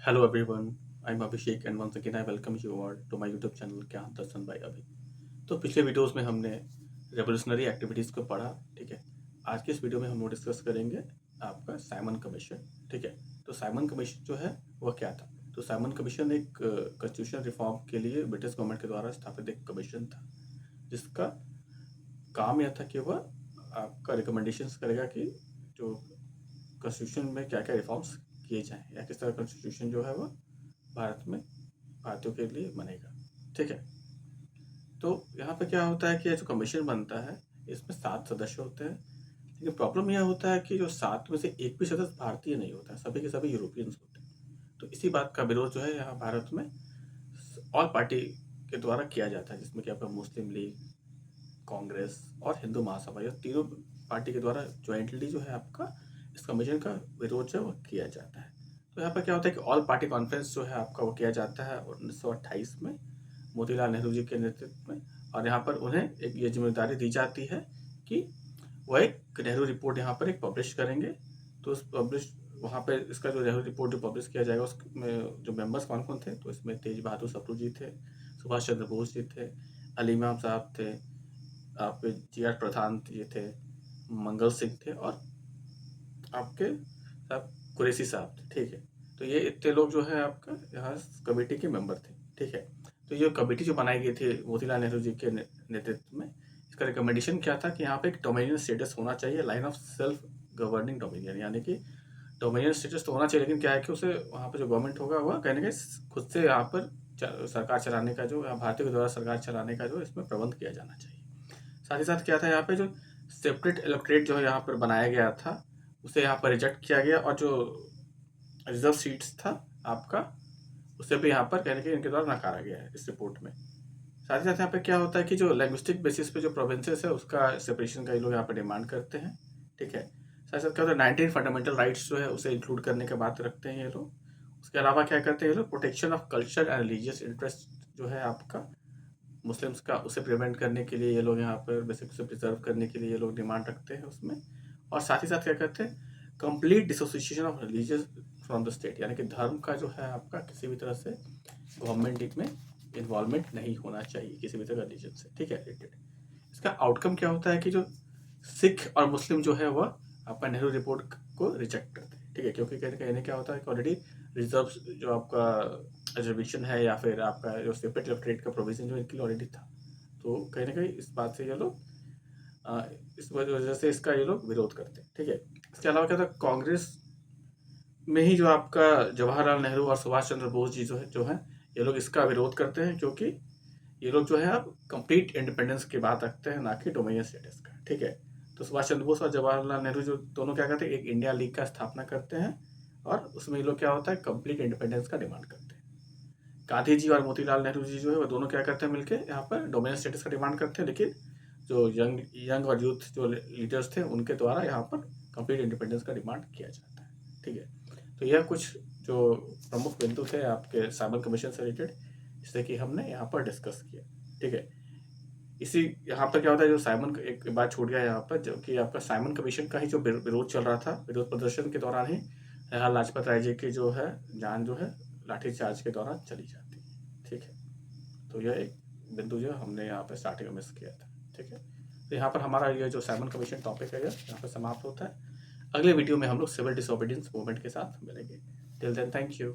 Hello everyone, I'm Abhishek and once again I welcome you all to my YouTube channel ज्ञान दर्शन bye अभि। तो पिछले videos में हमने रेवोल्यूशनरी एक्टिविटीज़ को पढ़ा। ठीक है, आज के इस वीडियो में हम लोग डिस्कस करेंगे आपका साइमन कमीशन। ठीक है, तो साइमन कमीशन जो है वह क्या था। तो साइमन कमीशन एक कॉन्स्टिट्यूशन रिफॉर्म के लिए ब्रिटिश गवर्नमेंट के द्वारा स्थापित एक कमीशन था, जिसका काम यह था कि वह आपका रिकमेंडेशंस करेगा कि जो कॉन्स्टिट्यूशन में क्या क्या रिफॉर्म्स किए जाएँ या किस तरह कॉन्स्टिट्यूशन जो है वह भारत में भारतीयों के लिए बनेगा। ठीक है, तो यहाँ पे क्या होता है कि ये जो कमीशन बनता है इसमें 7 सदस्य होते हैं, लेकिन प्रॉब्लम यह होता है कि जो 7 में से एक भी सदस्य भारतीय नहीं होता है, सभी के सभी यूरोपियंस होते हैं। तो इसी बात का विरोध जो है यहाँ भारत में ऑल पार्टी के द्वारा किया जाता है, जिसमें कि आपका मुस्लिम लीग, कांग्रेस और हिंदू महासभा, ये तीनों पार्टी के द्वारा ज्वाइंटली जो है आपका इस कमीशन का विरोध जो है वो किया जाता है। तो यहाँ पर क्या होता है कि ऑल पार्टी कॉन्फ्रेंस जो है आपका वो किया जाता है 1928 में मोतीलाल नेहरू जी के नेतृत्व में, और यहाँ पर उन्हें एक ये जिम्मेदारी दी जाती है कि वह एक नेहरू रिपोर्ट यहाँ पर एक पब्लिश करेंगे। तो उस पब्लिश वहाँ पे इसका जो नेहरू रिपोर्ट जो पब्लिश किया जाएगा उसमें जो मेंबर्स कौन कौन थे, तो इसमें तेज बहादुर सप्रू जी थे, सुभाष चंद्र बोस जी थे, अली इमाम साहब थे, आपके जी आर प्रधान जी थे, मंगल सिंह थे और आपके साहब कुरैशी साहब थे। ठीक है, तो ये इतने लोग जो है आपका यहाँ कमेटी के मेंबर थे। ठीक है, तो ये कमेटी जो बनाई गई थी मोतीलाल नेहरू जी के नेतृत्व में, इसका रिकमेंडेशन क्या था कि यहाँ पे एक डोमिनियन स्टेटस होना चाहिए, line of self governing dominion, यानी कि डोमिनियन स्टेटस तो होना चाहिए, लेकिन क्या है कि उसे वहाँ पे जो गवर्नमेंट होगा वह कहने के खुद से यहाँ पर सरकार चलाने का जो भारतीय के द्वारा सरकार चलाने का जो इसमें प्रबंध किया जाना चाहिए। साथ ही साथ क्या था, यहाँ पे जो सेपरेट इलेक्टोरेट जो यहाँ पर बनाया गया था उसे यहाँ पर रिजेक्ट किया गया, और जो रिजर्व सीट्स था आपका उसे भी यहाँ पर कहने के इनके द्वारा नकारा गया है इस रिपोर्ट में। साथ ही साथ यहाँ पे क्या होता है कि जो लैंग्विस्टिक बेसिस पे जो प्रोविंसेस है उसका सेपरेशन का ये लोग यहाँ पे डिमांड करते हैं। ठीक है, साथ ही साथ क्या होता है 19 फंडामेंटल राइट्स जो है उसे इंक्लूड करने की बात रखते हैं ये लोग। उसके अलावा क्या करते हैं ये लोग, protection of culture and religious interest जो है आपका मुस्लिम्स का, उसे प्रिवेंट करने के लिए ये लोग यहाँ पर बेसिक उसे प्रिजर्व करने के लिए ये लोग डिमांड रखते हैं उसमें। और साथ ही साथ क्या करते हैं, complete dissociation of religious from the state, यानी कि धर्म का जो है आपका किसी भी तरह से गवर्नमेंट में इन्वॉल्वमेंट नहीं होना चाहिए किसी भी तरह रिलीजन से। ठीक है, रिलेटेड इसका आउटकम क्या होता है कि जो सिख और मुस्लिम जो है वह आपका नेहरू रिपोर्ट को रिजेक्ट करते हैं। ठीक है, क्योंकि कहने क्या होता है कि ऑलरेडी रिजर्व जो आपका रिजर्वेशन है या फिर आपका जो सेपरेट इलेक्टोरेट का प्रोविजन जो इनके लिए ऑलरेडी था, तो कहीं ना कहीं इस बात से ये लोग इस वजह से इसका ये लोग विरोध करते हैं। ठीक है, इसके अलावा क्या था, कांग्रेस में ही जो आपका जवाहरलाल नेहरू और सुभाष चंद्र बोस जी जो है ये लोग इसका विरोध करते हैं, क्योंकि ये लोग जो है अब कंप्लीट इंडिपेंडेंस की बात रखते हैं, ना कि डोमिनियन स्टेटस का। ठीक है, तो सुभाष चंद्र बोस और जवाहरलाल नेहरू जो दोनों क्या करते हैं, एक इंडिया लीग का स्थापना करते हैं, और उसमें ये लोग क्या होता है, कंप्लीट इंडिपेंडेंस का डिमांड करते हैं। गांधी जी और मोतीलाल नेहरू जी जो है वो दोनों क्या करते हैं, मिलकर यहाँ पर डोमिनियन स्टेटस का डिमांड करते हैं, लेकिन जो यंग और यूथ जो लीडर्स थे उनके द्वारा यहाँ पर कंप्लीट इंडिपेंडेंस का डिमांड किया जाता है। ठीक है, तो यह कुछ जो प्रमुख बिंदु थे आपके साइमन कमीशन से रिलेटेड, जिससे कि हमने यहाँ पर डिस्कस किया। ठीक है, इसी यहाँ पर क्या होता है, जो साइमन एक बात छूट गया यहाँ पर, जो कि आपका साइमन कमीशन का ही जो विरोध चल रहा था, विरोध प्रदर्शन के दौरान ही लाला लाजपत राय जी की जो है जान जो है लाठीचार्ज के दौरान चली जाती है। ठीक है, तो यह एक बिंदु जो हमने यहाँ पर स्टार्टिंग में मिस किया था। ठीक है, तो यहाँ पर हमारा ये जो साइमन कमीशन टॉपिक है यहाँ पर समाप्त होता है। अगले वीडियो में हम लोग सिविल डिसोबीडियंस मूवमेंट के साथ मिलेंगे। Till then, thank you.